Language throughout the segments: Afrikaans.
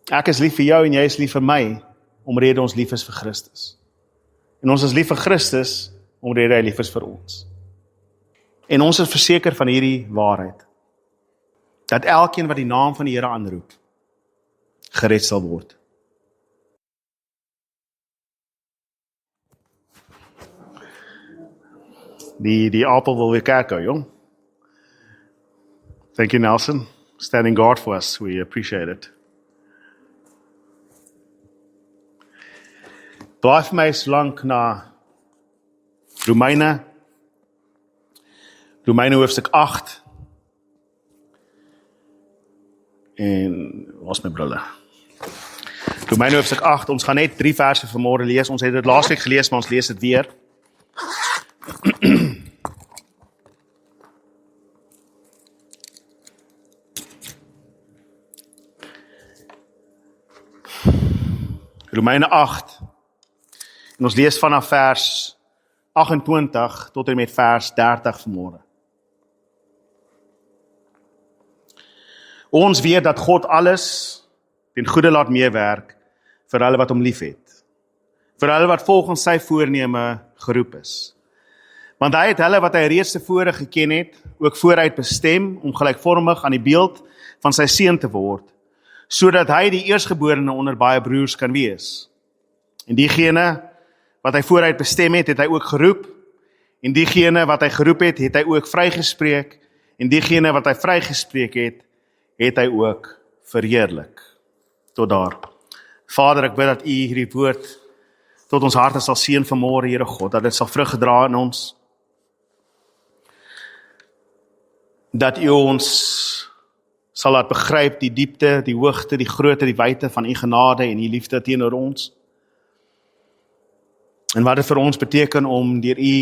Ek is lief vir jou en jy is lief vir my, omrede ons lief is vir Christus. En ons is lief vir Christus, omrede hy lief is vir ons. En ons is verseker van hierdie waarheid, dat elkeen wat die naam van die Here aanroep, gered sal word. Die apel wil weer kerk hou, jong. Thank you, Nelson. Standing guard for us. We appreciate it. Blaai vir my so lank na Romeine hoofstuk 8. En, waar is my brille? Romeine hoofstuk 8, ons gaan net 3 verse vanmôre lees. Ons het dit laasweek gelees, maar ons lees dit weer. Romeine 8, en ons lees vanaf vers 28 tot en met vers 30 vanmôre. Ons weet dat God alles ten goeie laat meewerk vir hulle wat hom liefhet, vir hulle wat volgens sy voorneme geroep is. Want hy het hulle wat hy reeds tevore geken het, ook vooruit bestem om gelykvormig aan die beeld van sy seun te word, sodat hy die eerstgeborene onder baie broers kan wees. En diegene wat hy vooruit bestem het, het hy ook geroep, en diegene wat hy geroep het, het hy ook vrygespreek, en diegene wat hy vrygespreek het, het hy ook verheerlik. Tot daar. Vader, ek bid dat U hierdie woord tot ons harte sal seën vanmôre, Here God, dat dit sal vrug dra in ons, dat U ons sal laat begryp die diepte, die hoogte, die grootte, die wyte van U genade en U liefde teenoor ons. En wat dit vir ons beteken om deur U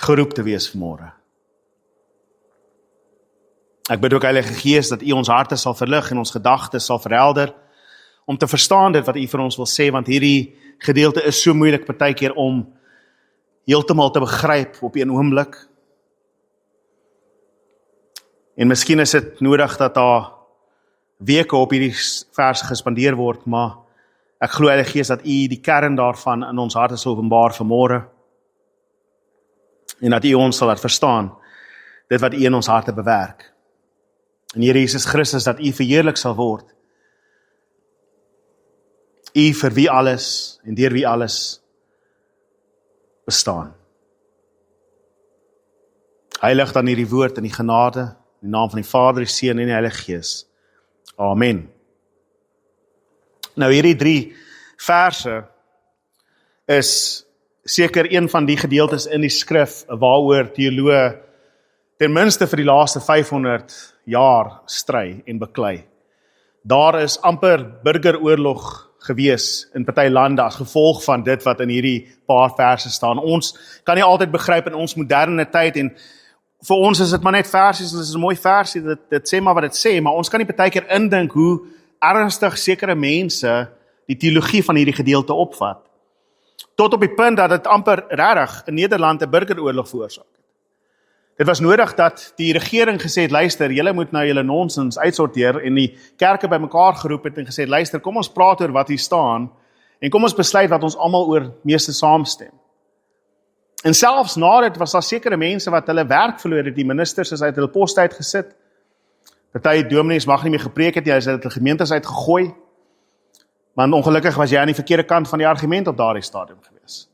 geroep te wees vanmôre. Ek bid ook Heilige Gees dat U ons harte sal verlig en ons gedagtes sal verhelder, om te verstaan dit wat U vir ons wil sê, want hierdie gedeelte is so moeilik partykeer om heeltemal te begryp op een oomblik. En miskien is dit nodig dat daar weke op hierdie vers gespandeer word, maar ek glo Heilige Gees dat U die kern daarvan in ons harte sal openbaar vanmôre, en dat U ons sal laat verstaan dit wat U in ons harte bewerk. En Here Jesus Christus, dat U verheerlik sal word. U vir wie alles en deur wie alles bestaan. Heilig dan hierdie woord in die genade, in die naam van die Vader, die Seun en die Heilige Gees. Amen. Nou hierdie 3 verse is seker een van die gedeeltes in die skrif waaroor teoloë ten minste vir die laaste 500 jaar stry en beklei. Daar is amper burgeroorlog gewees in party lande as gevolg van dit wat in hierdie paar verse staan. Ons kan nie altyd begryp in ons moderne tyd, en vir ons is dit maar net versies, dit is 'n mooi versie, dit sê maar wat dit sê, maar ons kan nie partykeer indink hoe ernstig sekere mense die teologie van hierdie gedeelte opvat. Tot op die punt dat dit amper regtig in Nederland 'n burgeroorlog veroorsaak het. Dit was nodig dat die regering gesê het, luister, julle moet nou julle nonsens uitsorteer, en die kerke bymekaar geroep het en gesê, luister, kom ons praat oor wat hier staan, en kom ons besluit wat ons almal oor meeste saamstem. En selfs na dit was daar sekere mense wat hulle werk verloor het, die ministers is uit hulle poste uitgesit, party dominees mag nie meer gepreek het, hy is uit die gemeentes uitgegooi, maar ongelukkig was jy aan die verkeerde kant van die argument op daardie stadium gewees.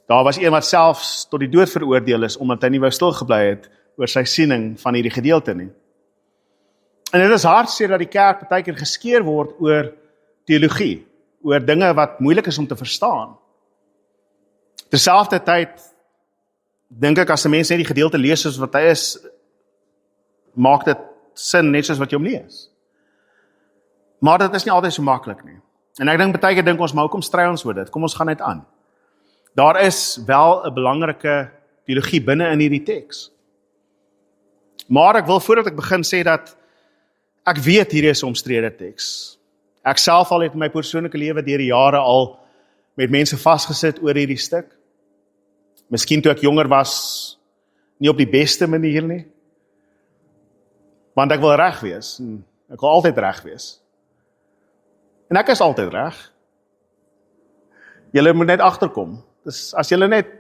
Daar was een wat selfs tot die dood veroordeel is, omdat hy nie wou stilgebly het oor sy siening van hierdie gedeelte nie. En dit is hartseer dat die kerk partykeer geskeer word oor teologie, oor dinge wat moeilik is om te verstaan. Terselfdertyd dink ek as 'n mens net die gedeelte lees soos wat hy is, maak dit sin net soos wat jy hom lees. Maar dit is nie altyd so maklik nie. En ek dink partykeer dink ons, maar hoekom stry ons oor dit? Kom ons gaan net aan. Daar is wel 'n belangrike teologie binne in hierdie teks. Maar ek wil voordat ek begin sê dat ek weet hierdie is 'n omstrede teks. Ek self al het in my persoonlike lewe deur die jare al met mense vasgesit oor hierdie stuk. Miskien toe ek jonger was, nie op die beste manier nie. Want ek wil reg wees, en ek wil altyd reg wees. En ek is altyd reg. Julle moet net agterkom. Dus as julle net,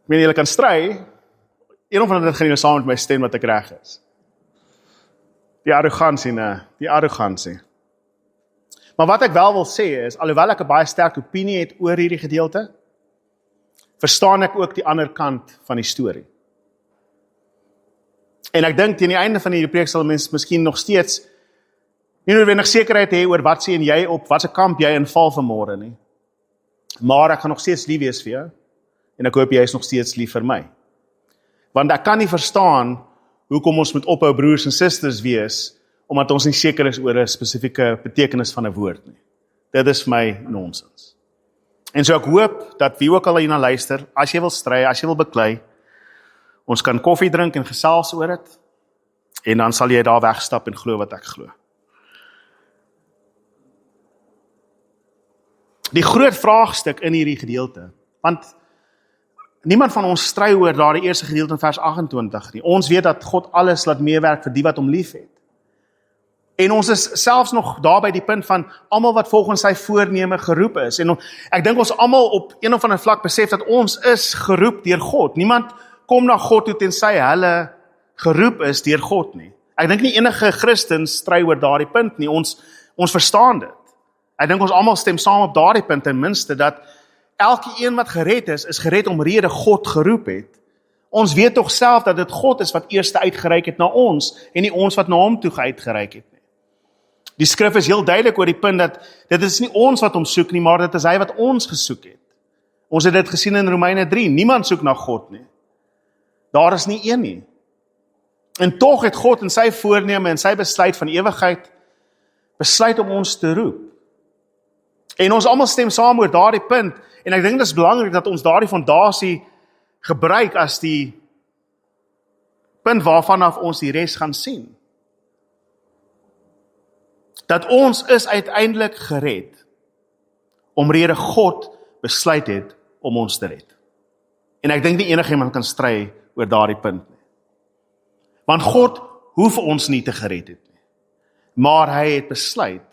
julle kan stry, een of ander gaan julle saam met my stem wat ek reg is. Die arrogansie, nee, die arrogansie. Maar wat ek wel wil sê is, alhoewel ek 'n baie sterk opinie het oor hierdie gedeelte, verstaan ek ook die ander kant van die storie. En ek dink teen die einde van hierdie preek sal mens miskien nog steeds nie noodwendig sekerheid hê oor wat sien jy op watse kamp jy inval vanmôre nie. Maar ek gaan nog steeds lief wees vir jou en ek hoop jy is nog steeds lief vir my. Want ek kan nie verstaan hoekom ons moet ophou broers en susters wees omdat ons nie seker is oor 'n spesifieke betekenis van 'n woord nie. Dit is my nonsens. En so ek hoop dat wie ook al hierna luister, as jy wil stry, as jy wil beklei, ons kan koffie drink en gesels oor dit, en dan sal jy daar wegstap en glo wat ek glo. Die groot vraagstuk in hierdie gedeelte, want niemand van ons stry oor daardie eerste gedeelte in vers 28 nie. Ons weet dat God alles laat meewerk vir die wat hom liefhet. En ons is selfs nog daar by die punt van almal wat volgens sy voorneme geroep is. En ek dink ons almal op een of ander vlak besef dat ons is geroep deur God. Niemand kom na God toe tensy hulle geroep is deur God nie. Ek dink nie enige Christen stry oor daardie punt nie. Ons verstaan dit. Ek dink ons almal stem saam op daardie punt ten minste dat elke een wat gered is gered omrede God geroep het. Ons weet tog self dat dit God is wat eerste uitgereik het na ons en nie ons wat na hom toe uitgereik het nie. Die skrif is heel duidelik oor die punt dat dit is nie ons wat hom soek nie, maar dit is hy wat ons gesoek het. Ons het dit gesien in Romeine 3, niemand soek na God nie. Daar is nie een nie. En tog het God in sy voorneme en sy besluit van ewigheid besluit om ons te roep. En ons almal stem saam oor daardie punt, en ek dink dit is belangrik dat ons daardie fondasie gebruik as die punt waarvan af ons die res gaan sien. Dat ons is uiteindelik gered, omrede God besluit het om ons te red. En ek dink nie enigiemand kan stry oor daardie punt nie. Want God hoef ons nie te gered het nie, maar hy het besluit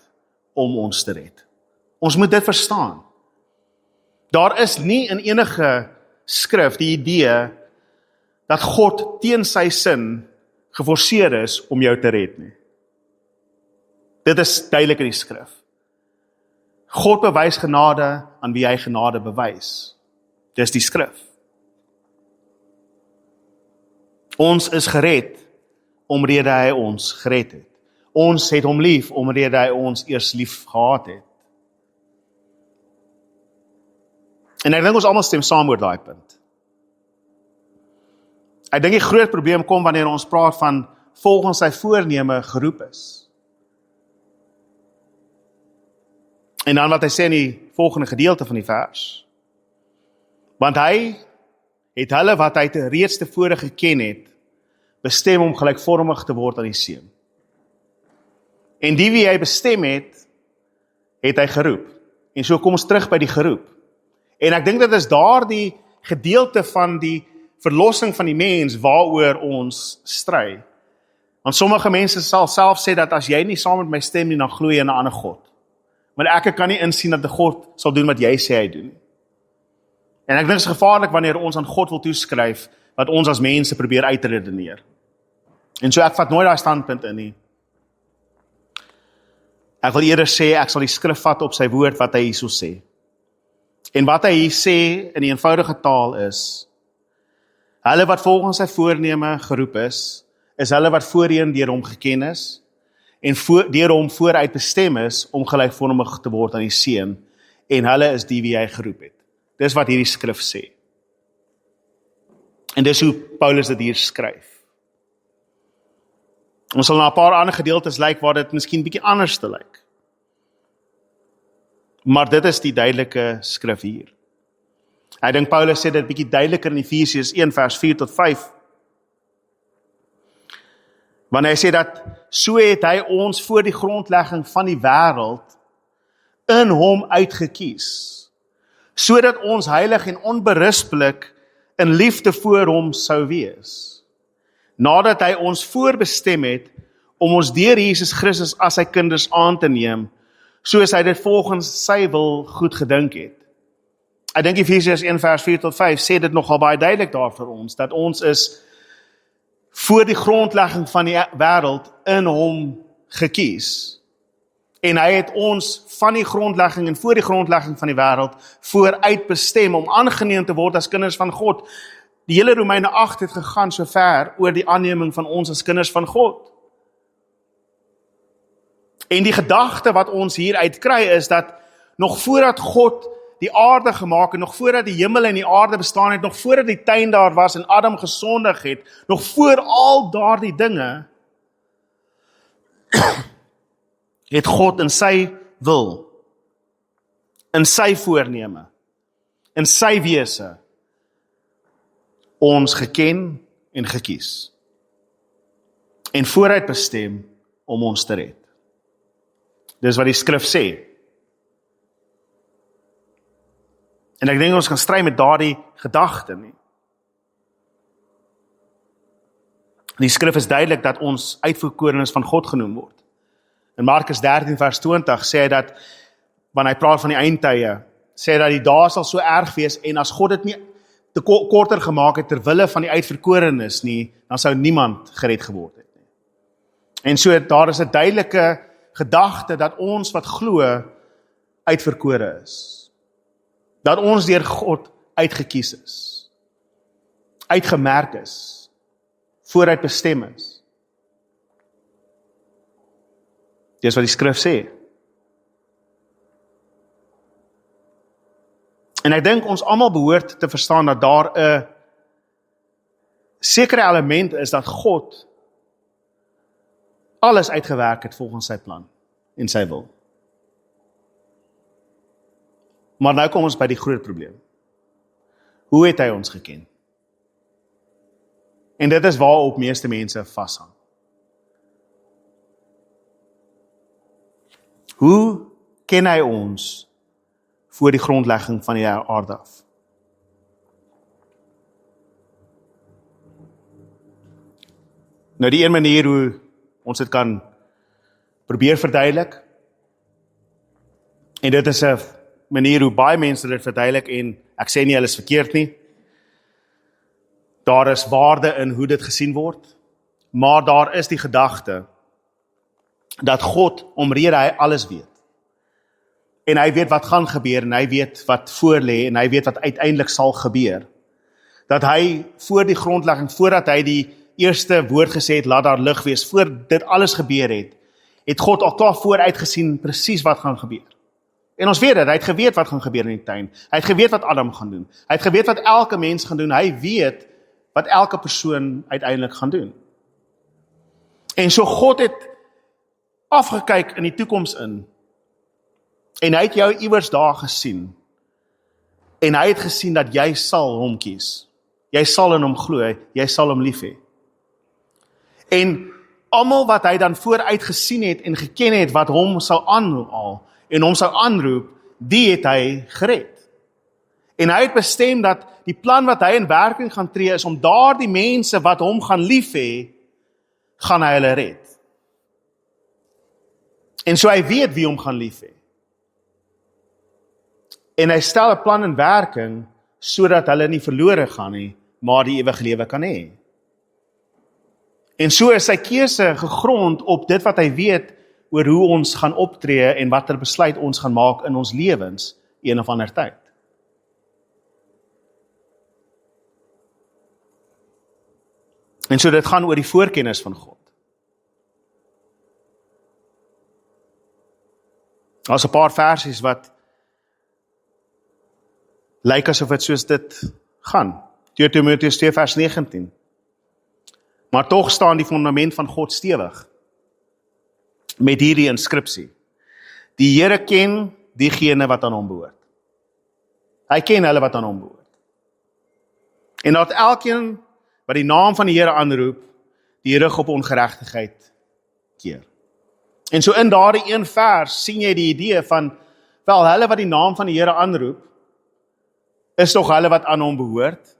om ons te red. Ons moet dit verstaan. Daar is nie in enige skrif die idee dat God teen sy sin geforseer is om jou te red nie. Dit is duidelik in die skrif. God bewys genade aan wie hy genade bewys. Dis die skrif. Ons is gered omrede hy ons gered het. Ons het hom lief omrede hy ons eers lief gehad het. En ek dink ons almal stem saam oor daai punt. Ek dink die groot probleem kom wanneer ons praat van volgens sy voorneme geroep is. En dan wat hy sê in die volgende gedeelte van die vers. Want hy het hulle wat hy reeds tevore geken het, bestem om gelykvormig te word aan die seun. En die wie hy bestem het hy geroep. En so kom ons terug by die geroep. En ek dink dit is daardie gedeelte van die verlossing van die mens waaroor ons stry. Want sommige mense sal self sê dat as jy nie saam met my stem nie, dan glo jy in 'n ander God. Maar ek kan nie insien dat die God sal doen wat jy sê hy doen. En ek dink dit is gevaarlik wanneer ons aan God wil toeskryf wat ons as mense probeer uitredeneer. En so ek vat nooit daai standpunt in nie. Ek wil eerder sê ek sal die skrif vat op sy woord wat hy hierso sê. En wat hy hier sê in die eenvoudige taal is, hulle wat volgens sy voorneme geroep is hulle wat voorheen deur hom geken is, en deur hom vooruit bestem is om gelykvormig te word aan die seun, en hulle is die wie hy geroep het. Dis wat hierdie skrif sê. En dis hoe Paulus dit hier skryf. Ons sal na 'n paar ander gedeeltes lyk waar dit miskien bietjie anders te lyk. Maar dit is die duidelike skrif hier. Ek dink Paulus sê dit bietjie duideliker in Efesiërs 1 vers 4 tot 5. Wanneer hy sê dat so het hy ons voor die grondlegging van die wêreld in hom uitgekies, sodat ons heilig en onberispelik in liefde voor hom sou wees. Nadat hy ons voorbestem het om ons deur Jesus Christus as sy kinders aan te neem, soos hy dit volgens sy wil goed gedink het. Ek dink Efesiërs 1 vers 4-5 sê dit nogal baie duidelik daar vir ons, dat ons is voor die grondlegging van die wêreld in hom gekies. En hy het ons van die grondlegging en voor die grondlegging van die wêreld vooruit bestem om aangeneem te word as kinders van God. Die hele Romeine 8 het gegaan so ver oor die aanneming van ons as kinders van God. En die gedagte wat ons hier uitkry is dat nog voordat God die aarde gemaak het, nog voordat die hemel en die aarde bestaan het, nog voordat die tuin daar was en Adam gesondig het, nog voor al daardie dinge, het God in sy wil, in sy voorneme, in sy wese, ons geken en gekies. En vooruit bestem om ons te red. Dis wat die skrif sê. En ek dink ons kan stry met daardie gedagte nie. Die skrif is duidelik dat ons uitverkorenes van God genoem word. In Markus 13 vers 20 sê hy dat, wanneer hy praat van die eindtye, sê hy dat die dae sal so erg wees, en as God dit nie te korter gemaak het ter wille van die uitverkorenes nie, dan sou niemand gered geword het nie. En so, daar is 'n duidelike gedagte dat ons wat glo uitverkore is. Dat ons deur God uitgekies is, uitgemerk is, vooruit bestem is. Dis wat die skrif sê. En ek dink ons almal behoort te verstaan dat daar 'n sekere element is dat God alles uitgewerk het volgens sy plan en sy wil. Maar nou kom ons by die groot probleem. Hoe het hy ons geken? En dit is waarop meeste mense vashang. Hoe ken hy ons voor die grondlegging van die aarde af? Nou die een manier hoe ons dit kan probeer verduidelik, en dit is 'n manier hoe baie mense dit verduidelik, en ek sê nie hulle is verkeerd nie, daar is waarde in hoe dit gesien word, maar daar is die gedagte dat God omrede hy alles weet. En hy weet wat gaan gebeur, en hy weet wat voorlê, en hy weet wat uiteindelik sal gebeur. Dat hy voor die grondlegging, voordat hy die eerste woord gesê het, laat daar lig wees, voor dit alles gebeur het God al klaar vooruit gesien presies wat gaan gebeur. En ons weet dit, hy het geweet wat gaan gebeur in die tuin. Hy het geweet wat Adam gaan doen. Hy het geweet wat elke mens gaan doen. Hy weet wat elke persoon uiteindelik gaan doen. En so God het afgekyk in die toekoms in, en hy het jou iewers daar gesien, en hy het gesien dat jy sal hom kies. Jy sal in hom glo, jy sal hom lief hê. En almal wat hy dan vooruit gesien het en geken het wat hom sou aanhaal en hom sou aanroep, die het hy gered. En hy het bestem dat die plan wat hy in werking gaan tree is om daardie mense wat hom gaan lief hê, gaan hy hulle red. En so hy weet wie hom gaan lief hê. En hy stel 'n plan in werking sodat hulle nie verlore gaan nie, maar die ewige lewe kan hê. En so is sy keuse gegrond op dit wat hy weet oor hoe ons gaan optree en watter besluit ons gaan maak in ons lewens een of ander tyd. En so dit gaan oor die voorkennis van God. Daar's 'n paar versies wat lyk asof dit soos dit gaan. 2 Timoteus 2 vers 19. Maar tog staan die fundament van God stewig, met hierdie inskripsie: die Here ken diegene wat aan hom behoort. Hy ken hulle wat aan hom behoort. En dat elkeen wat die naam van die Here aanroep, die rug op ongeregtigheid keer. En so in daardie een vers sien jy die idee van, wel, hulle wat die naam van die Here aanroep, is tog hulle wat aan hom behoort,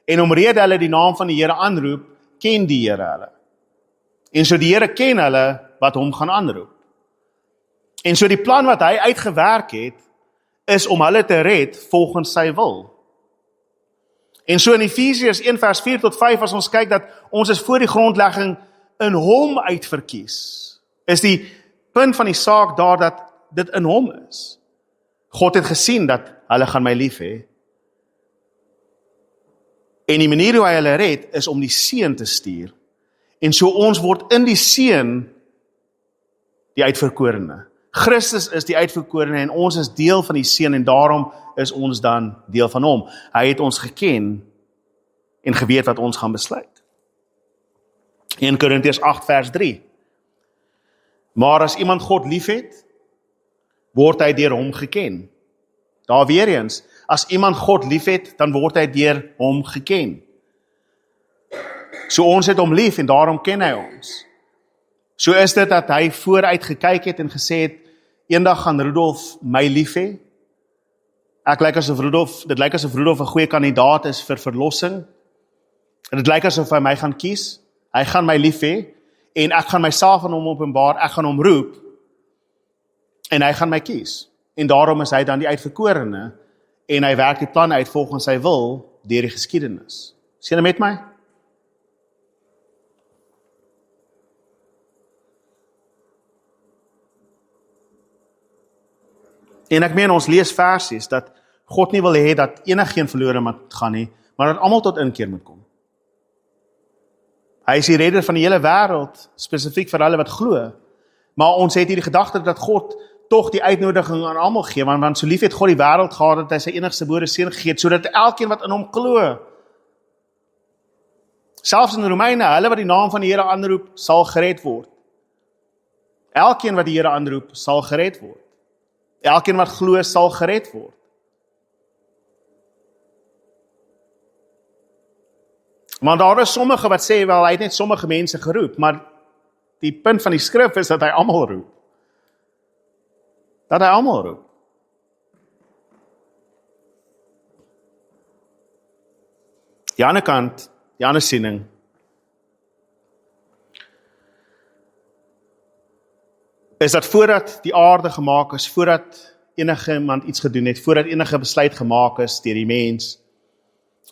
en omrede hulle die naam van die Here aanroep, ken die Here hulle. En so die Here ken hulle wat hom gaan aanroep. En so die plan wat hy uitgewerk het, is om hulle te red volgens sy wil. En so in Efesiërs 1 vers 4 tot 5, as ons kyk dat ons is voor die grondlegging in hom uitverkies, is die punt van die saak daar dat dit in hom is. God het gesien dat hulle gaan my lief hê. En die manier hoe hy hulle red, is om die Seun te stuur. En so ons word in die Seun die uitverkorene. Christus is die uitverkorene en ons is deel van die Seun en daarom is ons dan deel van hom. Hy het ons geken en geweet wat ons gaan besluit. 1 Korintiërs 8 vers 3. Maar as iemand God liefhet, word hy deur hom geken. Daar weer eens, as iemand God liefhet, dan word hy deur hom geken. So ons het hom lief en daarom ken hy ons. So is dit dat hy vooruit gekyk het en gesê het, eendag gaan Rudolf my lief hê. Dit lyk asof Rudolf 'n goeie kandidaat is vir verlossing. En dit lyk asof hy my gaan kies. Hy gaan my lief hê en ek gaan myself aan hom openbaar, ek gaan hom roep en hy gaan my kies. En daarom is hy dan die uitverkorene en hy werk die plan uit volgens sy wil deur die geskiedenis. Is julle met my? En ek meen ons lees versies dat God nie wil hê dat enigeen verlore moet gaan nie, maar dat almal tot inkeer moet kom. Hy is die redder van die hele wêreld, spesifiek vir hulle wat glo. Maar ons het hier die gedagte dat God tog die uitnodiging aan almal gee, want so lief het God die wêreld gehad dat hy sy enigste gebore seun gegee het, sodat elkeen wat in hom glo, selfs in Romeine, hulle wat die naam van die Here aanroep, sal gered word. Elkeen wat die Here aanroep, sal gered word. Elkeen wat glo, sal gered word. Maar daar is sommige wat sê, wel, hy het net sommige mense geroep, maar die punt van die skrif is dat hy almal roep. Dat hy almal roep. Die ander kant, die ander siening, is dat voordat die aarde gemaak is, voordat enige iemand iets gedoen het, voordat enige besluit gemaak is deur die mens,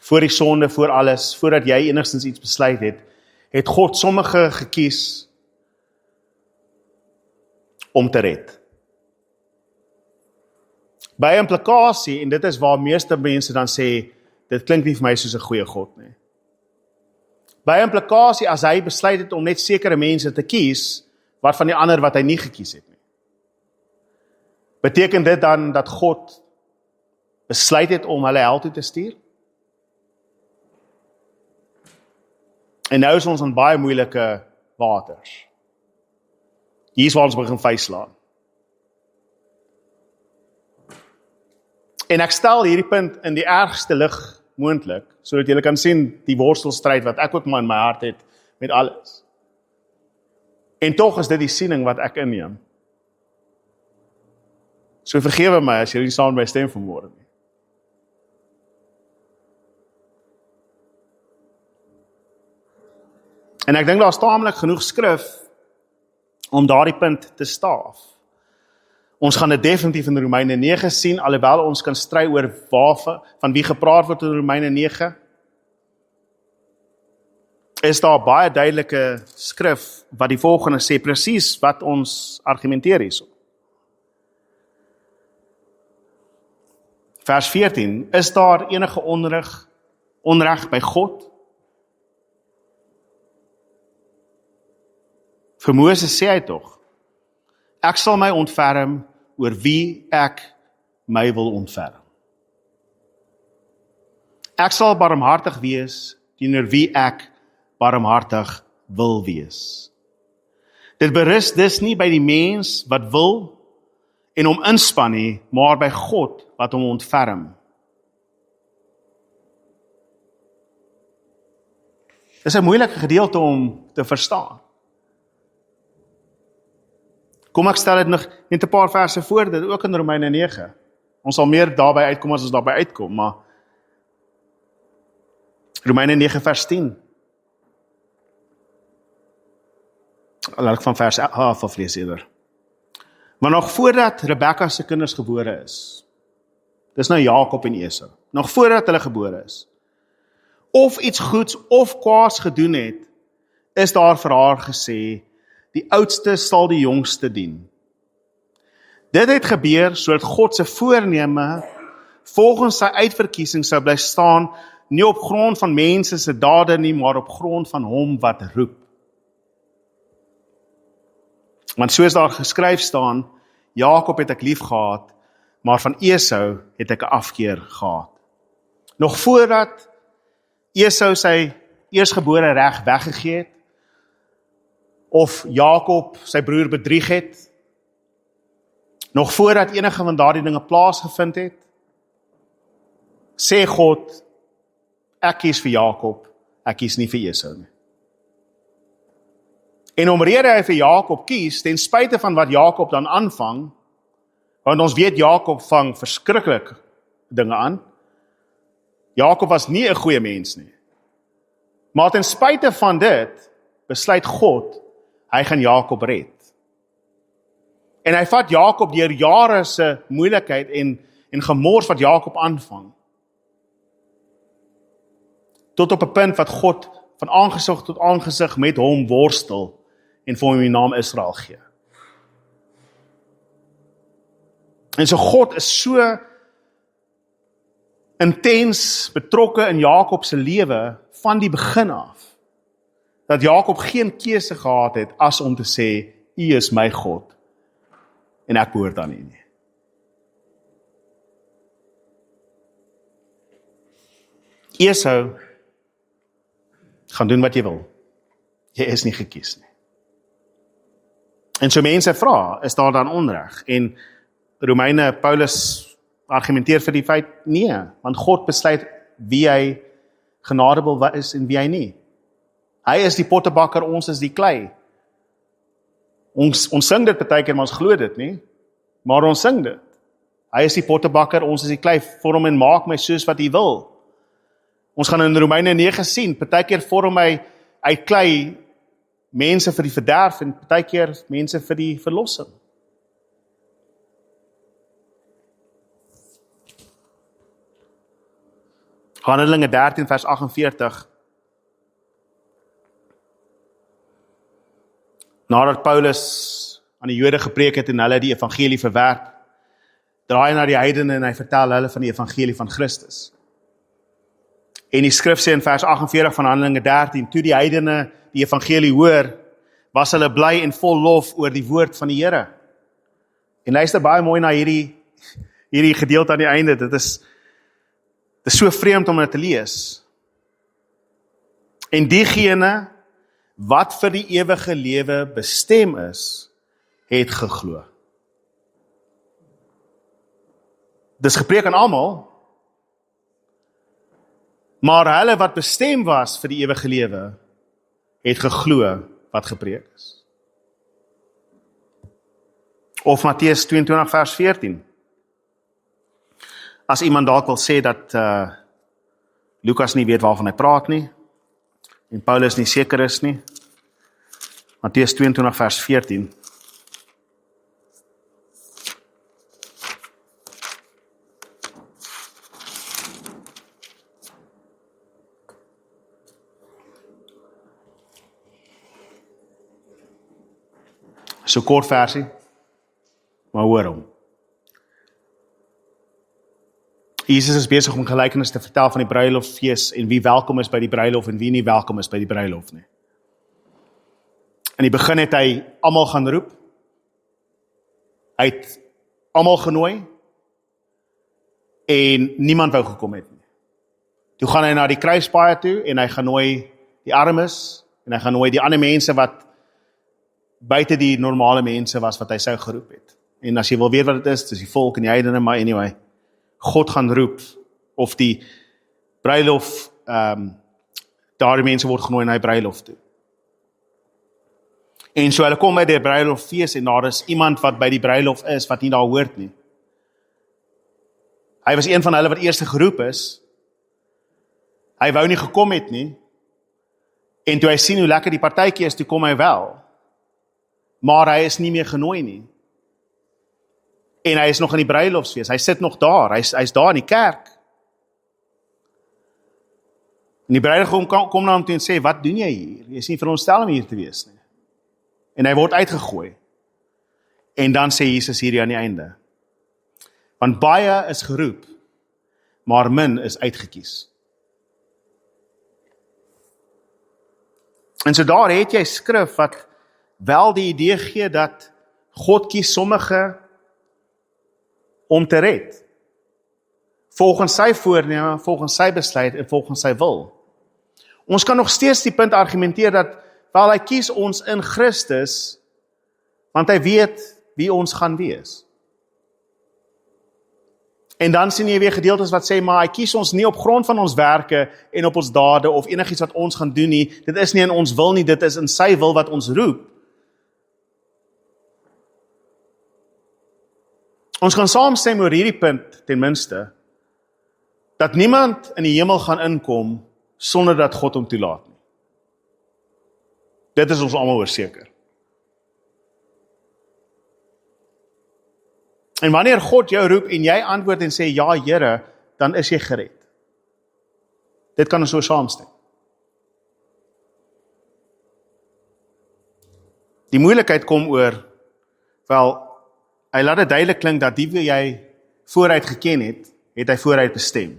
voor die sonde, voor alles, voordat jy enigstens iets besluit het, het God sommige gekies om te red. By implikasie, en dit is waar meeste mense dan sê, dit klink nie vir my soos 'n goeie God nie. By implikasie, as hy besluit het om net sekere mense te kies, wat van die ander wat hy nie gekies het nie. Beteken dit dan dat God besluit het om hulle hel toe te stuur? En nou is ons in baie moeilike waters. Hier is waar ons begin vuislaan. En ek stel hierdie punt in die ergste lig moontlik, sodat julle kan sien die worstelstryd wat ek ook maar in my hart het met alles. En tog is dit die siening wat ek inneem. So vergewe my as jy nie saam met my stem vanmôre nie. En ek dink daar is taamlik genoeg skrif om daardie punt te staaf. Ons gaan dit definitief in Romeine 9 sien, alhoewel ons kan stry oor van wie gepraat word in Romeine 9. Is daar baie duidelike skrif wat die volgende sê, presies wat ons argumenteer hierso. Vers 14, is daar enige onreg by God? Vir Moses sê hy tog, ek sal my ontferm oor wie ek my wil ontferm. Ek sal barmhartig wees teenoor wie ek barmhartig wil wees. Dit berus dus nie by die mens wat wil en hom inspann nie, maar by God wat hom ontferm. Dit is 'n moeilike gedeelte om te verstaan. Kom ek stel dit nog net 'n paar verse voor, dit ook in Romeine 9. Ons sal meer daarby uitkom as ons daarby uitkom, maar Romeine 9 vers 10. Laat ek van vers 11 aflees eerder. Maar nog voordat Rebekka se kinders gebore is, dis nou Jakob en Esau, nog voordat hulle gebore is, of iets goeds of kwaads gedoen het, is daar vir haar gesê, die oudste sal die jongste dien. Dit het gebeur sodat God se voorneme volgens sy uitverkiesing sou bly staan, nie op grond van mense se dade nie, maar op grond van hom wat roep. Want soos daar geskryf staan, Jakob het ek lief gehad, maar van Esau het ek 'n afkeer gehad. Nog voordat Esau sy eersgebore reg weggegee het, of Jakob sy broer bedrieg het, nog voordat enige van daardie dinge plaasgevind het, sê God, ek kies vir Jakob, ek kies nie vir Esau nie. En omrede hy vir Jakob kies, ten spyte van wat Jakob dan aanvang, want ons weet Jakob vang verskriklik dinge aan. Jakob was nie 'n goeie mens nie. Maar ten spyte van dit, besluit God, hy gaan Jakob red. En hy vat Jakob deur jare se moeilikheid en gemors wat Jakob aanvang. Tot op 'n punt wat God van aangesig tot aangesig met hom worstel en vir hom die naam Israel gee. En so God is so intens betrokke in Jakob se lewe van die begin af, dat Jakob geen keuse gehad het as om te sê, U is my God, en ek behoort aan U nie. Esau gaan doen wat jy wil. Jy is nie gekies nie. En so mense vra, is daar dan onreg? En Romeine, Paulus argumenteer vir die feit, nee, want God besluit wie hy genadebel is en wie hy nie. Hy is die pottebakker, ons is die klei. Ons sing dit partykeer, maar ons glo dit nie, maar ons sing dit. Hy is die pottebakker, ons is die klei, vorm en maak my soos wat hy wil. Ons gaan in Romeine 9 sien, partykeer vorm hy uit klei mense vir die verderf en partykeer mense vir die verlossing. Handelinge 13 vers 48. Nadat Paulus aan die Jode gepreek het en hulle die evangelie verwerp, draai hy na die heidene en hy vertel hulle van die evangelie van Christus. En die skrif sê in vers 48 van Handelinge 13, toe die heidene die evangelie hoor, was hulle bly en vol lof oor die woord van die Here. En luister baie mooi na hierdie gedeelte aan die einde, dit is so vreemd om dit te lees. En diegene wat vir die ewige lewe bestem is, het geglo. Dis gepreek aan almal, maar hulle wat bestem was vir die ewige lewe, het geglo wat gepreek is. Of Matteus 22 vers 14. As iemand dalk wil sê dat Lukas nie weet waarvan hy praat nie, en Paulus nie seker is nie, Matteus 22 vers 14. So kort versie, maar hoor hom. Jesus is besig om gelykenis te vertel van die bruilofsfees en wie welkom is by die bruilof en wie nie welkom is by die bruilof nie. In die begin het hy almal gaan roep. Hy het almal genooi en niemand wou gekom het nie. Toe gaan hy na die kruispaaie toe en hy gaan nooi die armes en hy gaan nooi die ander mense wat buite die normale mense was wat hy sou geroep het. En as jy wil weet wat dit is, dis die volk en die heidene, maar anyway, God gaan roep, of die bruilof, daardie mense word genooi na die bruilof toe. En so hulle kom by die bruiloffees en daar is iemand wat by die bruilof is, wat nie daar hoort nie. Hy was een van hulle wat eerste geroep is. Hy wou nie gekom het nie. En toe hy sien hoe lekker die partytjie is, toe kom hy wel. Maar hy is nie meer genooi nie. En hy is nog in die bruilofsfees, hy sit nog daar, hy's daar in die kerk. En die bruidegom kom na hom toe en sê, wat doen jy hier? Jy is nie veronderstel om hier te wees nie. En hy word uitgegooi. En dan sê Jesus hier aan die einde, want baie is geroep, maar min is uitgekies. En so daar het jy skrif wat wel die idee gee dat God kies sommige om te red. Volgens sy voorneme, volgens sy besluit en volgens sy wil. Ons kan nog steeds die punt argumenteer dat wel hy kies ons in Christus, want hy weet wie ons gaan wees. En dan sien jy weer gedeeltes wat sê, maar hy kies ons nie op grond van ons werke en op ons dade of enigiets wat ons gaan doen nie. Dit is nie in ons wil nie, dit is in sy wil wat ons roep. Ons gaan saamstem oor hierdie punt ten minste, dat niemand in die hemel gaan inkom sonder dat God hom toelaat nie. Dit is ons almal oorseker. En wanneer God jou roep en jy antwoord en sê, ja Here, dan is jy gered. Dit kan ons so saamstem. Die moeilikheid kom oor, wel, hy laat dit duidelik klink dat die wie jy vooruit geken het, het hy vooruit bestem.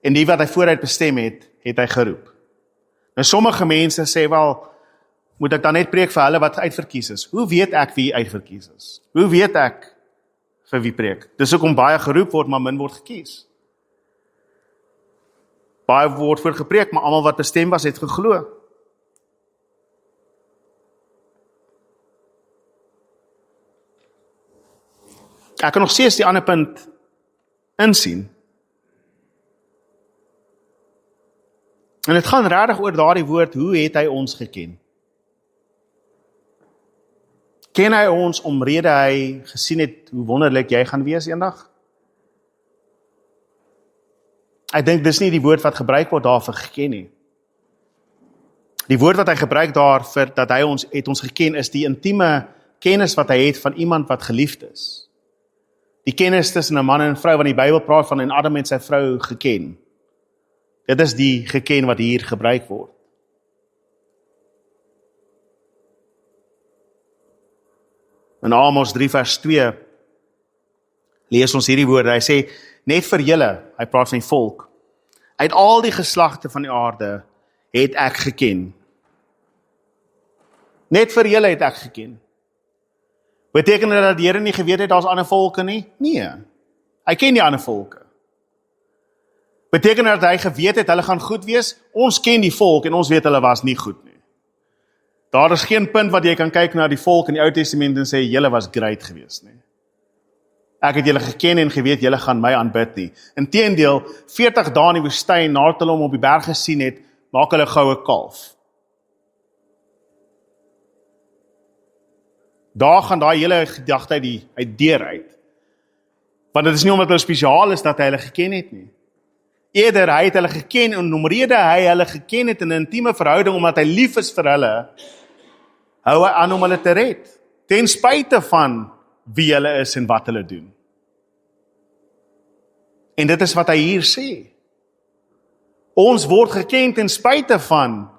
En die wat hy vooruit bestem het, het hy geroep. Nou sommige mense sê, wel, moet ek dan net preek vir hulle wat uitverkies is? Hoe weet ek wie uitverkies is? Hoe weet ek vir wie preek? Dis hoekom baie geroep word, maar min word gekies. Baie word voor gepreek, maar almal wat bestem was, het geglo. Ek kan nog steeds die ander punt insien. En dit gaan regtig oor daardie woord, hoe het hy ons geken? Ken hy ons omrede hy gesien het hoe wonderlik jy gaan wees eendag? Ek dink dis nie die woord wat gebruik word daar vir geken nie. Die woord wat hy gebruik daar vir dat hy het ons geken is die intieme kennis wat hy het van iemand wat geliefd is. Die kennis tussen 'n man en 'n vrou, want die Bybel praat van en Adam en sy vrou geken. Dit is die geken wat hier gebruik word. In Amos 3 vers 2 lees ons hierdie woorde. Hy sê, net vir julle, hy praat van die volk, uit al die geslagte van die aarde het ek geken. Net vir julle het ek geken. Beteken dit dat die Here nie geweet het daar's ander volke nie? Nee. Hy ken die ander volke. Beteken dit dat hy geweet het hulle gaan goed wees? Ons ken die volk en ons weet hulle was nie goed nie. Daar is geen punt wat jy kan kyk na die volk in die Ou Testament en sê julle was great geweest nie. Ek het julle geken en geweet julle gaan my aanbid nie. Inteendeel, 40 dae in die woestyn nadat hulle hom op die berg gesien het, maak hulle goue kalf. Daar gaan daai hele gedagte uit deur uit. Want dit is nie omdat hulle spesiaal is dat hy hulle geken het nie. Eerder, hy het hulle geken en omrede hy hulle geken het in 'n intieme verhouding omdat hy lief is vir hulle, hou hy aan om hulle te red, ten spyte van wie hulle is en wat hulle doen. En dit is wat hy hier sê. Ons word geken ten spyte van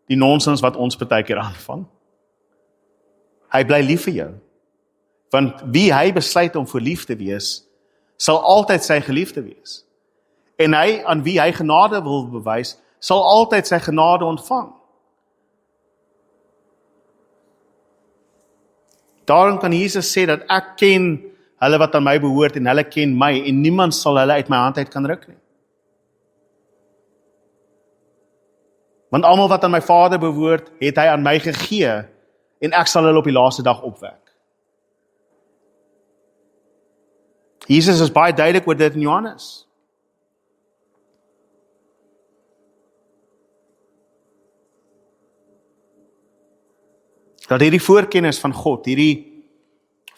die nonsens wat ons partykeer aanvang. Hy bly lief vir jou. Want wie hy besluit om vir lief te wees, sal altyd sy geliefde wees. En hy, aan wie hy genade wil bewys, sal altyd sy genade ontvang. Daarom kan Jesus sê dat ek ken hulle wat aan my behoort en hulle ken my en niemand sal hulle uit my hand uit kan ruk nie. Want almal wat aan my Vader behoort, het hy aan my gegee en ek sal hulle op die laaste dag opwek. Jesus is baie duidelik oor dit in Johannes. Dat hierdie voorkennis van God, hierdie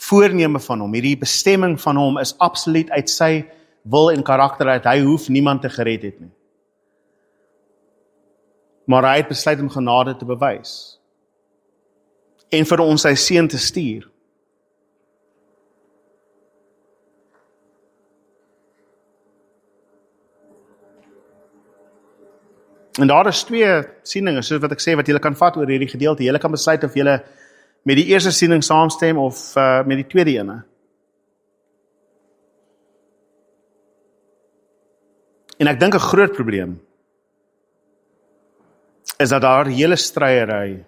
voorneme van hom, hierdie bestemming van hom is absoluut uit sy wil en karakter uit. Hy hoef niemand te gered het nie. Maar hy het besluit om genade te bewys. En vir ons sy seun te stuur. En daar is 2 sieninge, soos wat ek sê, wat julle kan vat oor hierdie gedeelte. Julle kan besluit of julle met die eerste siening saamstem of met die tweede ene. En ek dink 'n groot probleem is dat daar hele stryery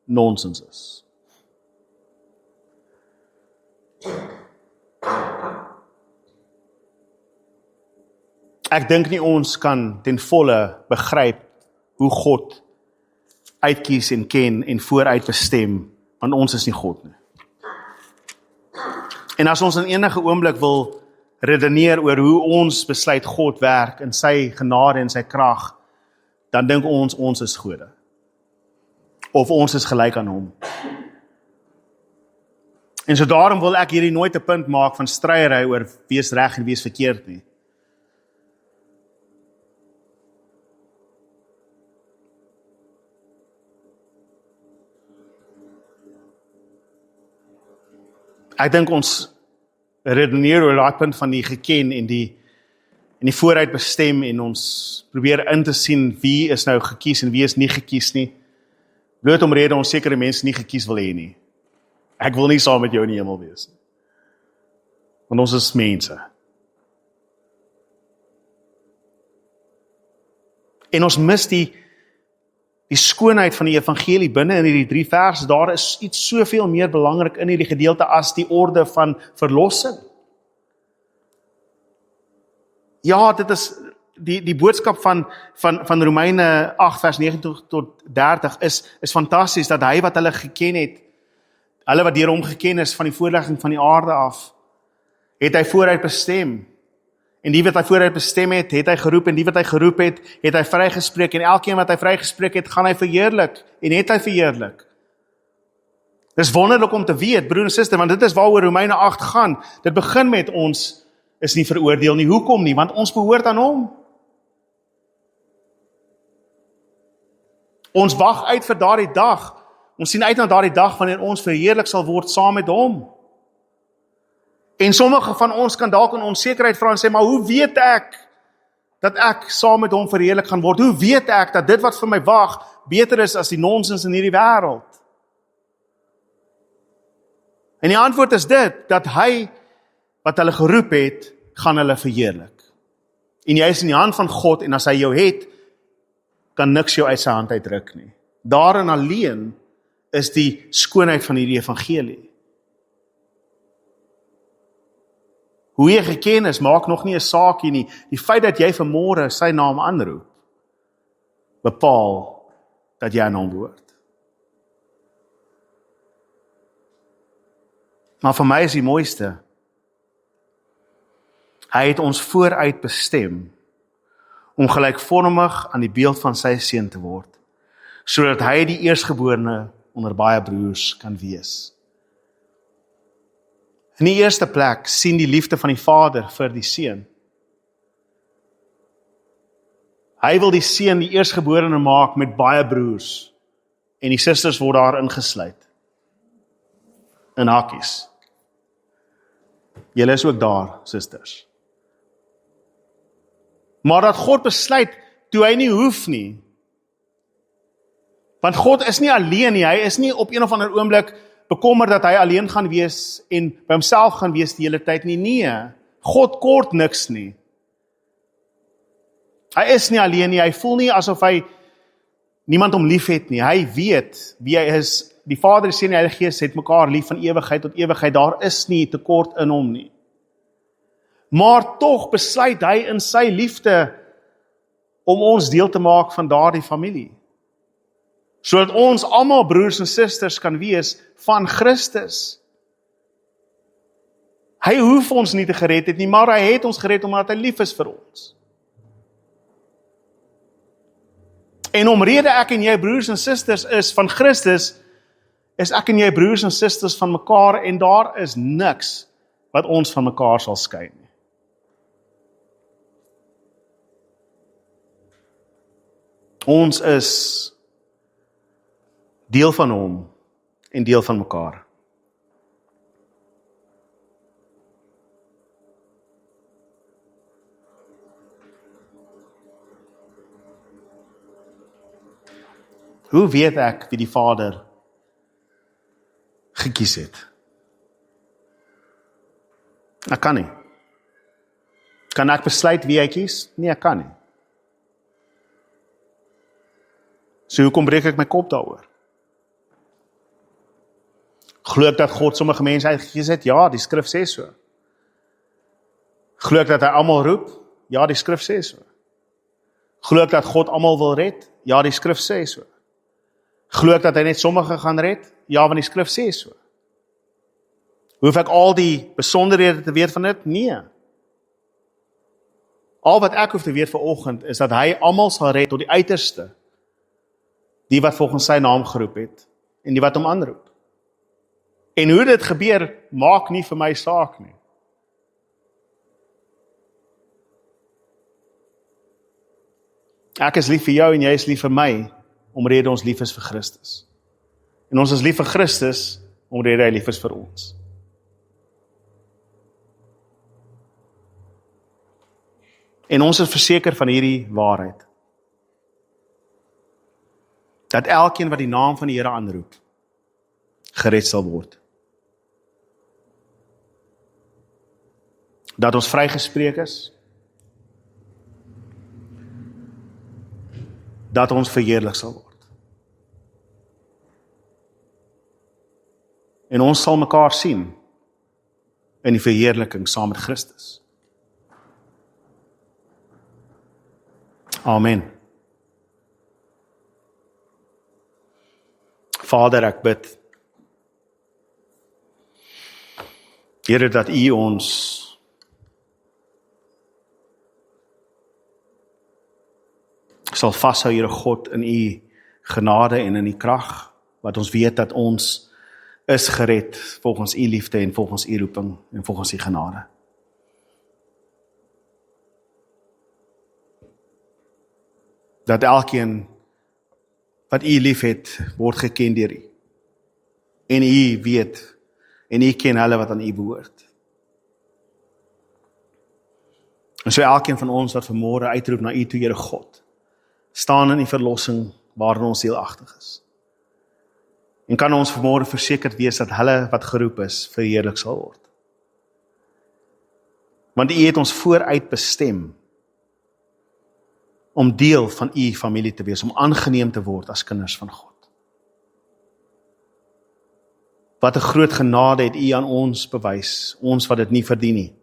nonsens is. Ek dink nie ons kan ten volle begryp hoe God uitkies en ken en vooruit bestem, want ons is nie God nie. En as ons in enige oomblik wil redeneer oor hoe ons besluit God werk in sy genade en sy krag, dan dink ons is gode. Of ons is gelyk aan hom. En so daarom wil ek hierdie nooit 'n punt maak van stryery oor wie is reg en wie is verkeerd nie. Ek dink ons redeneer oor daai punt van die geken en die vooruit bestem en ons probeer in te sien wie is nou gekies en wie is nie gekies nie. Bloot omrede ons sekere mense nie gekies wil hê nie. Ek wil nie saam met jou in die hemel wees nie. Want ons is mense. En ons mis die skoonheid van die evangelie binne in hierdie 3 verse. Daar is iets soveel meer belangrik in hierdie gedeelte as die orde van verlossing. Ja, dit is die boodskap van Romeine 8 vers 29 tot 30 is fantasties, dat hy wat hulle geken het, hulle wat deur hom geken is van die voorlegging van die aarde af, het hy vooruit bestem. En die wat hy vooruit bestem het hy geroep, en die wat hy geroep het hy vrygespreek, en elkeen wat hy vrygespreek het, gaan hy verheerlik, en het hy verheerlik. Dis wonderlik om te weet, broer en suster, want dit is waaroor Romeine 8 gaan. Dit begin met ons is nie veroordeel nie. Hoekom nie? Want ons behoort aan hom. Ons wag uit vir daardie dag. Ons sien uit na daardie dag wanneer ons verheerlik sal word saam met hom. En sommige van ons kan dalk in onsekerheid vra en sê, maar hoe weet ek dat ek saam met hom verheerlik gaan word? Hoe weet ek dat dit wat vir my wag beter is as die nonsens in hierdie wêreld? En die antwoord is dit, dat hy wat hulle geroep het, gaan hulle verheerlik. En jy is in die hand van God, en as hy jou het, kan niks jou uit sy hand uitruk nie. Daarin alleen is die skoonheid van hierdie evangelie. Hoe jy geken is, maak nog nie 'n saakie nie. Die feit dat jy vanmôre sy naam aanroep, bepaal dat jy aan hom behoort. Maar vir my is die mooiste, hy het ons vooruit bestem om gelykvormig aan die beeld van sy seun te word, sodat hy die eerstgeborene onder baie broers kan wees. In die eerste plek sien die liefde van die Vader vir die seun. Hy wil die seun die eerstgeborene maak met baie broers, en die susters word daar ingesluit. In hakies. Julle is ook daar, susters. Maar dat God besluit, toe hy nie hoef nie. Want God is nie alleen nie, hy is nie op een of ander oomblik bekommer dat hy alleen gaan wees en by homself gaan wees die hele tyd nie. Nee, God kort niks nie. Hy is nie alleen nie, hy voel nie asof hy niemand om lief het nie. Hy weet wie hy is. Die Vader, die Seun en die Heilige Gees het mekaar lief van ewigheid tot ewigheid. Daar is nie tekort in hom nie. Maar tog besluit hy in sy liefde om ons deel te maak van daardie familie. Sodat ons almal broers en susters kan wees van Christus. Hy hoef ons nie te gered het nie, maar hy het ons gered omdat hy lief is vir ons. En omrede ek en jy broers en susters is van Christus, is ek en jy broers en susters van mekaar, en daar is niks wat ons van mekaar sal skei nie. Ons is deel van hom en deel van mekaar. Hoe weet ek wie die Vader gekies het? Ek kan nie. Kan ek besluit wie hy kies? Nee, ek kan nie. So hoekom breek ek my kop daaroor? Glo ek dat God sommige mense uitgekies het? Ja, die skrif sê so. Glo ek dat hy almal roep? Ja, die skrif sê so. Glo ek dat God almal wil red? Ja, die skrif sê so. Glo ek dat hy net sommige gaan red? Ja, want die skrif sê so. Hoef ek al die besonderhede te weet van dit? Nee. Al wat ek hoef te weet vanoggend is dat hy almal sal red tot die uiterste. Die wat volgens sy naam geroep het en die wat hom aanroep. En hoe dit gebeur, maak nie vir my saak nie. Ek is lief vir jou en jy is lief vir my, omrede ons lief is vir Christus. En ons is lief vir Christus, omrede hy lief is vir ons. En ons is verseker van hierdie waarheid. Dat elkeen wat die naam van die Here aanroep, gered sal word. Dat ons vrygespreek is, dat ons verheerlik sal word. En ons sal mekaar sien in die verheerliking saam met Christus. Amen. Vader, ek bid, Here, dat U ons sal vashou, Here God, in U genade en in U krag, wat ons weet dat ons is gered volgens U liefde en volgens U roeping en volgens U genade. Dat elkeen wat U liefhet, word geken deur U. En U weet, en U ken hulle wat aan U behoort. En so elkeen van ons wat vanmôre uitroep na U toe, Here God, staan in die verlossing waarin ons sielagtig is. En kan ons vanmôre versekerd wees dat hulle wat geroep is, verheerlik sal word. Want U het ons vooruit bestem om deel van U familie te wees, om aangeneem te word as kinders van God. Wat 'n groot genade het U aan ons bewys, ons wat dit nie verdien nie.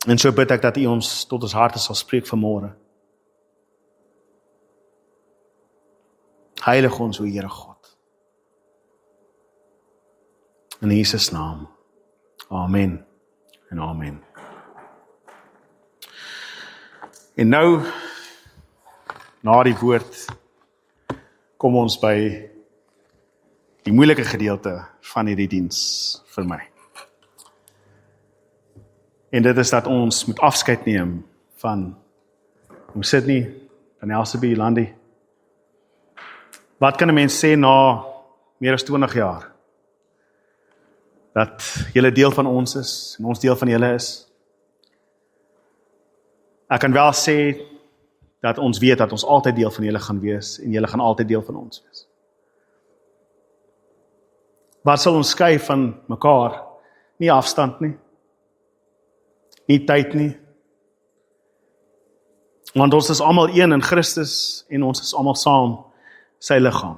En so bid ek dat U ons tot ons harte sal spreek vanmôre. Heilig ons, o Here God. In Jesus naam. Amen en amen. En nou, na die woord, kom ons by die moeilike gedeelte van hierdie diens vir my. En dit is dat ons moet afskeid neem van Sydney, van Elsabie, Landie. Wat kan 'n mens sê na meer as 20 jaar? Dat julle deel van ons is, en ons deel van julle is. Ek kan wel sê, dat ons weet dat ons altyd deel van julle gaan wees, en julle gaan altyd deel van ons wees. Wat sal ons skei van mekaar? Nie afstand nie. Nie tyd nie. Want ons is almal een in Christus, en ons is almal saam sy liggaam.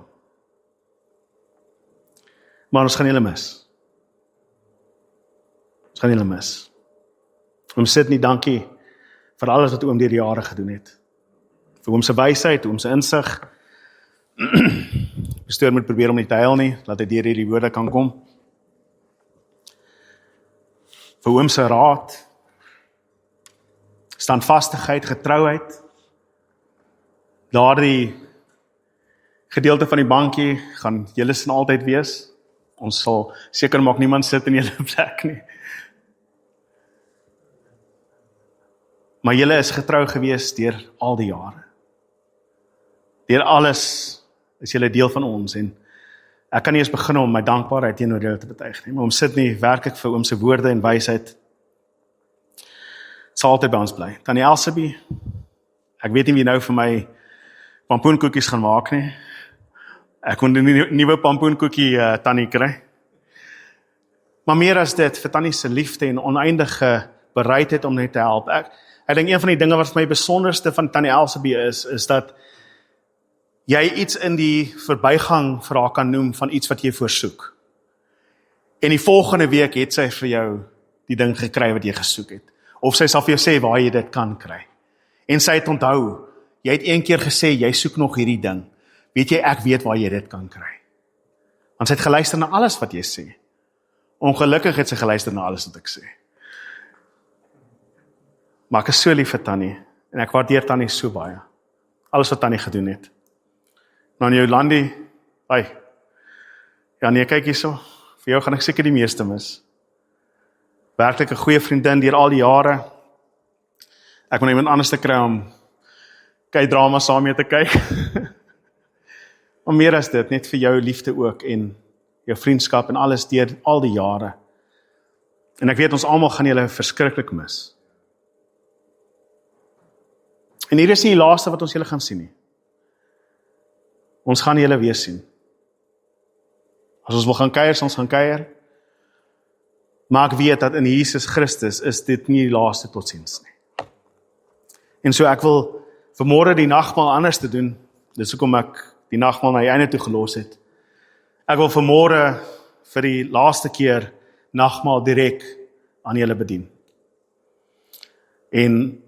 Maar ons gaan julle mis. Ons gaan julle mis. Oom Sydney, dankie vir alles wat oom deur die jare gedoen het. Vir oom se wysheid, oom se insig. Bestuur moet probeer om nie te huil nie, laat hy deur hierdie woorde kan kom. Vir oom se raad, standvastigheid, getrouheid, daardie gedeelte van die bankie gaan julle sin altyd wees. Ons sal seker maak niemand sit in julle plek nie. Maar julle is getrou gewees deur al die jare. Deur alles is julle deel van ons, en ek kan nie eens begin om my dankbaarheid teenoor julle te betuig nie, maar om Sydney werk ek vir oom se woorde en wysheid, sal altyd by ons bly. Tannie Elsabie, ek weet nie wie nou vir my pampoenkoekies gaan maak nie. Ek moet 'n nuwe pampoenkoekie tannie kry. Maar meer as dit, vir tannie se liefde en oneindige bereidheid om net te help. Ek dink een van die dinge wat vir my besonderste van tannie Elsabie is dat jy iets in die verbygang vir haar kan noem van iets wat jy voorsoek. En die volgende week het sy vir jou die ding gekry wat jy gesoek het. Of sy sal vir jou sê waar jy dit kan kry. En sy het onthou, jy het een keer gesê, jy soek nog hierdie ding. Weet jy, ek weet waar jy dit kan kry. Want sy het geluister na alles wat jy sê. Ongelukkig het sy geluister na alles wat ek sê. Maar ek is so lief vir Tannie, en ek waardeer Tannie so baie. Alles wat Tannie gedoen het. Nou in Jolandi, ja nee, kyk hierso, vir jou gaan ek seker die meeste mis. Werklik 'n goeie vriendin deur al die jare. Ek moet iemand anders te kry om K-drama saam mee te kyk. Maar meer as dit, net vir jou liefde ook en jou vriendskap en alles deur al die jare. En ek weet ons almal gaan julle verskriklik mis. En hier is nie die laaste wat ons julle gaan sien nie. Ons gaan julle weer sien. As ons wil gaan kuier, ons gaan kuier. Maar ek weet dat in Jesus Christus is dit nie die laaste totsiens nie. En so ek wil vanmôre die nagmaal anders te doen. Dis hoekom ek die nagmaal na die einde toe gelos het. Ek wil vanmôre vir die laaste keer nagmaal direk aan julle bedien. En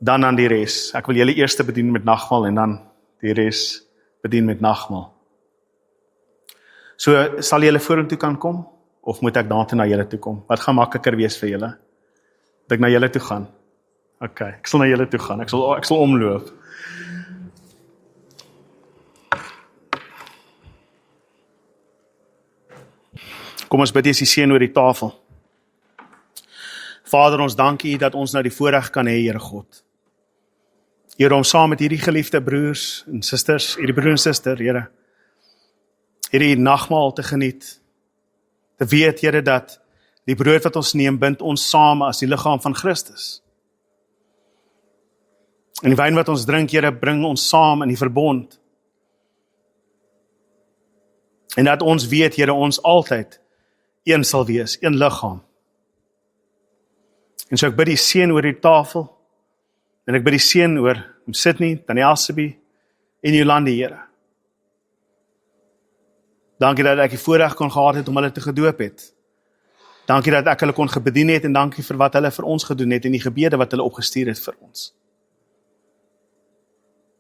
dan aan die res. Ek wil julle eers bedien met nagmaal en dan die res bedien met nagmaal. So sal julle vorentoe kan kom of moet ek daartoe na julle toe kom? Wat gaan makliker wees vir julle? Dat ek na julle toe gaan? OK, ek sal na julle toe gaan. Ek sal omloop. Kom ons bid eers die seën oor die tafel. Vader, ons dank U dat ons nou die voorreg kan hê, Here God. Here, om saam met hierdie geliefde broers en susters, hierdie broer en suster, Here, hierdie nagmaal te geniet. Te weet, Here, dat die brood wat ons neem, bind ons saam as die liggaam van Christus. En die wyn wat ons drink, Here, bring ons saam in die verbond. En dat ons weet, Here, ons altyd een sal wees, een liggaam. En so ek bid die seën oor die tafel, en ek bid die seën oor Sydney, Tannie Elsabie, en Jolandi, Here. Dankie dat ek die voorreg kon gehad het om hulle te gedoop het. Dankie dat ek hulle kon gebedien het, en dankie vir wat hulle vir ons gedoen het, en die gebede wat hulle opgestuur het vir ons.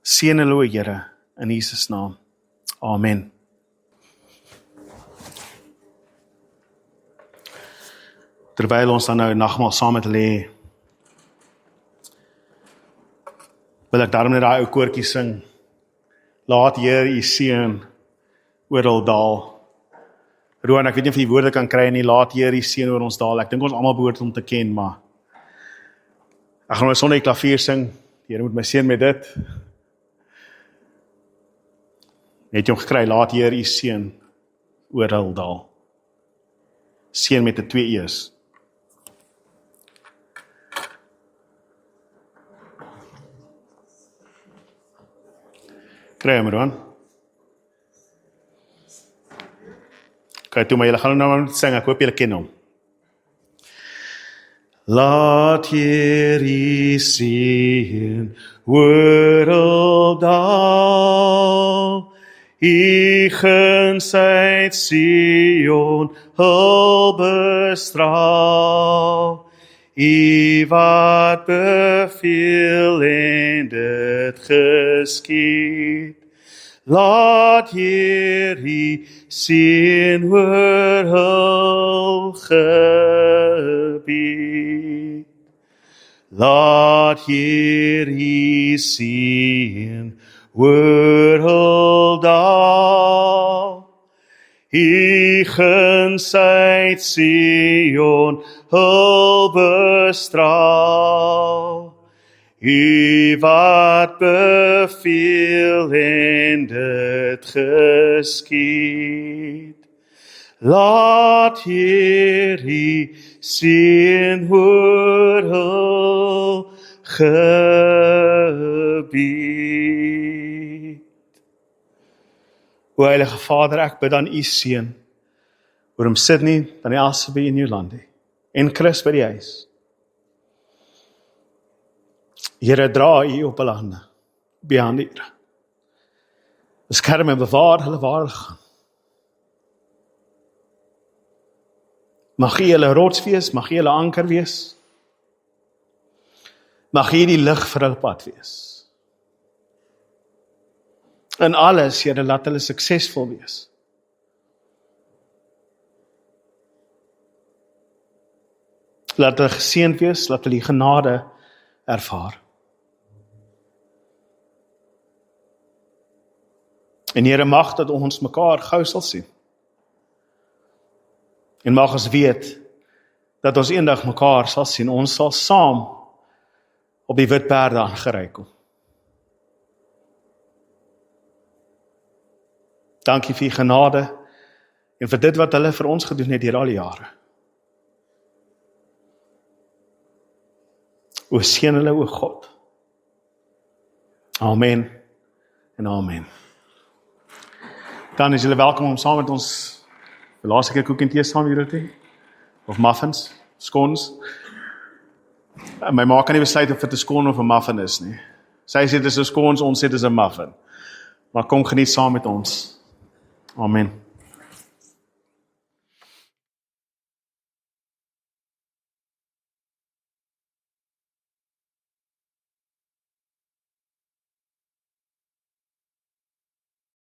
Seën hulle, o Here, in Jesus naam. Amen. Terwyl ons dan nou nagmaal saam met hulle wil ek daarom net daai ou koortjie sing. Laat Heer U seën oral daal. Roan, ek weet nie of jy die woorde kan kry nie, laat Heer U seën oor ons daal. Ek dink ons almal behoort om te ken, maar ek gaan nou sonder die klavier sing. Die Here moet my seën met dit. Het jy hom gekry, laat Heer U seën oral daal. Seën met 'n 2 E's. Kry hom, Roan. Kyk toe, maar julle gaan nou sing, ek hoop julle ken hom. Laat Heer U seën oral daal, U gunsheid Sion hul bestraal, U wat beveel en dit geskied. Laat Heer U seën oor hul gebied. Laat Heer U seën oor hul daal, U gunsheid Sion hul bestraal, U wat beveel en dit geskied. Laat Heer U seën oor hul gebied. O Heilige Vader, ek bid aan U seun, oor hom Sydney, dan die Elsabie in Jolande, en Chris by die huis. Here, dra U op hulle hande, by hande, Here. Beskerm en bewaar hulle waar hulle gaan. Mag U hulle rots wees, mag U hulle anker wees. Mag U die lig vir hulle pad wees. In alles, Here, laat hulle suksesvol wees. Laat hulle geseënd wees, laat hulle die genade ervaar. En Here, mag dat ons mekaar gou sal sien. En mag ons weet dat ons eendag mekaar sal sien. Ons sal saam op die wit perde aangery kom. Dankie vir U genade en vir dit wat hulle vir ons gedoen het deur al die jare. O seën hulle, o God. Amen en amen. Dan is julle welkom om saam met ons die laaste keer koek en tee saam hier te hê. Of muffins, scones. My ma kan nie besluit of dit 'n scone of 'n muffin is nie. Sy sê dit is 'n scones, ons sê dit is 'n muffin. Maar kom geniet saam met ons. Amen.